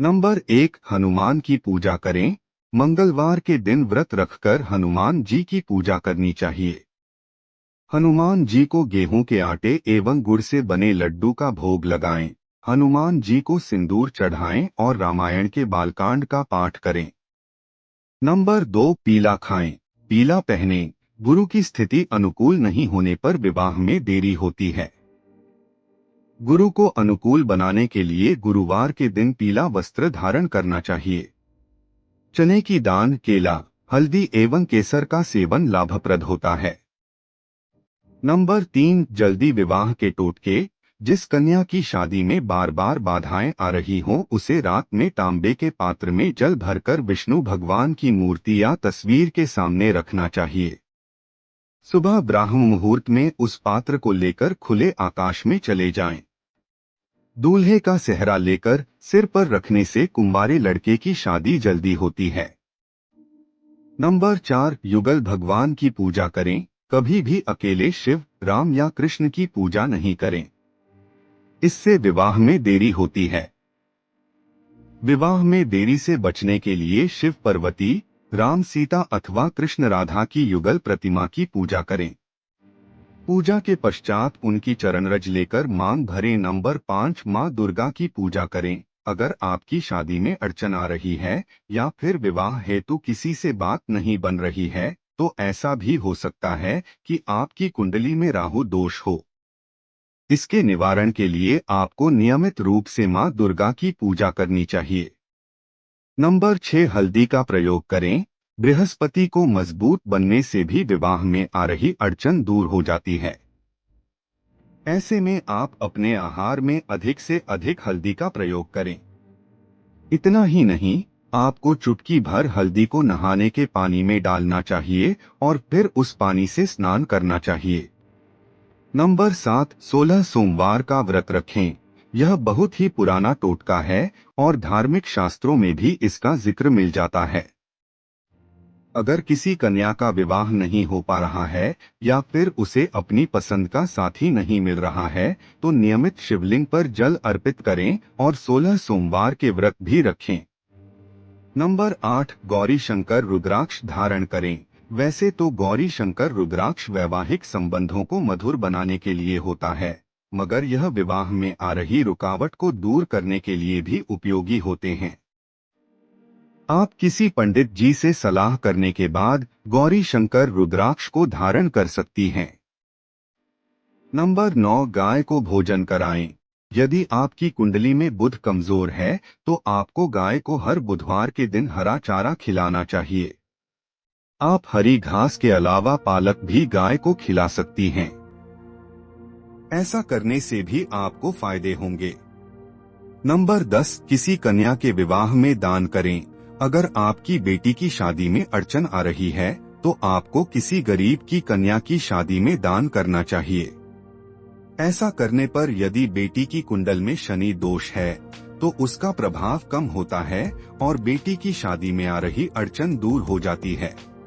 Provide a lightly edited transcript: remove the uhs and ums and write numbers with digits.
Number 1, Hanuman की पूजा करें। मंगलवार के दिन व्रत रखकर हनुमान जी की पूजा करनी चाहिए। हनुमान जी को गेहूं के आटे एवं गुड़ से बने लड्डू का भोग लगाएं। हनुमान जी को सिंदूर चढ़ाएं और रामायण के बालकांड का पाठ करें। नंबर 2, पीला खाएं। पीला पहनें। गुरु की स्थिति अनुकूल नहीं होने पर विवाह में देरी होती है। गुरु को अनुकूल बनाने के लिए गुरुवार के दिन पीला वस्त्र धारण करना चाहिए। चने की दाल, केला, हल्दी एवं केसर का सेवन लाभप्रद होता है। नंबर 3, जल्दी विवाह के टोटके। जिस कन्या की शादी में बार बार बाधाएं आ रही हों उसे रात में तांबे के पात्र में जल भरकर विष्णु भगवान की मूर्ति या तस्वीर के सामने रखना चाहिए। सुबह ब्राह्म मुहूर्त में उस पात्र को लेकर खुले आकाश में चले जाएं। दूल्हे का सेहरा लेकर सिर पर रखने से कुंवारे लड़के की शादी जल्दी होती है। नंबर 4, युगल भगवान की पूजा करें। कभी भी अकेले शिव, राम या कृष्ण की पूजा नहीं करें। इससे विवाह में देरी होती है। विवाह में देरी से बचने के लिए शिव पार्वती, राम सीता अथवा कृष्ण राधा की युगल प्रतिमा की पूजा करें। पूजा के पश्चात उनकी चरणरज लेकर मांग भरें। नंबर 5, मां दुर्गा की पूजा करें। अगर आपकी शादी में अड़चन आ रही है या फिर विवाह हेतु किसी से बात नहीं बन रही है तो ऐसा भी हो सकता है कि आपकी कुंडली में राहु दोष हो। इसके निवारण के लिए आपको नियमित रूप से मां दुर्गा की पूजा करनी चाहिए। नंबर 6, हल्दी का प्रयोग करें। बृहस्पति को मजबूत बनने से भी विवाह में आ रही अड़चन दूर हो जाती है। ऐसे में आप अपने आहार में अधिक से अधिक हल्दी का प्रयोग करें। इतना ही नहीं, आपको चुटकी भर हल्दी को नहाने के पानी में डालना चाहिए और फिर उस पानी से स्नान करना चाहिए। नंबर 7, 16 सोमवार का व्रत रखें। यह बहुत ही पुराना टोटका है और धार्मिक शास्त्रों में भी इसका जिक्र मिल जाता है। अगर किसी कन्या का विवाह नहीं हो पा रहा है या फिर उसे अपनी पसंद का साथी नहीं मिल रहा है तो नियमित शिवलिंग पर जल अर्पित करें और 16 सोमवार के व्रत भी रखें। नंबर 8, गौरी शंकर रुद्राक्ष धारण करें। वैसे तो गौरी शंकर रुद्राक्ष वैवाहिक संबंधों को मधुर बनाने के लिए होता है, मगर यह विवाह में आ रही रुकावट को दूर करने के लिए भी उपयोगी होते हैं। आप किसी पंडित जी से सलाह करने के बाद गौरी शंकर रुद्राक्ष को धारण कर सकती हैं। नंबर 9, गाय को भोजन कराएं। यदि आपकी कुंडली में बुध कमजोर है तो आपको गाय को हर बुधवार के दिन हरा चारा खिलाना चाहिए। आप हरी घास के अलावा पालक भी गाय को खिला सकती हैं। ऐसा करने से भी आपको फायदे होंगे। नंबर 10, किसी कन्या के विवाह में दान करें। अगर आपकी बेटी की शादी में अड़चन आ रही है तो आपको किसी गरीब की कन्या की शादी में दान करना चाहिए। ऐसा करने पर यदि बेटी की कुंडल में शनि दोष है तो उसका प्रभाव कम होता है और बेटी की शादी में आ रही अड़चन दूर हो जाती है।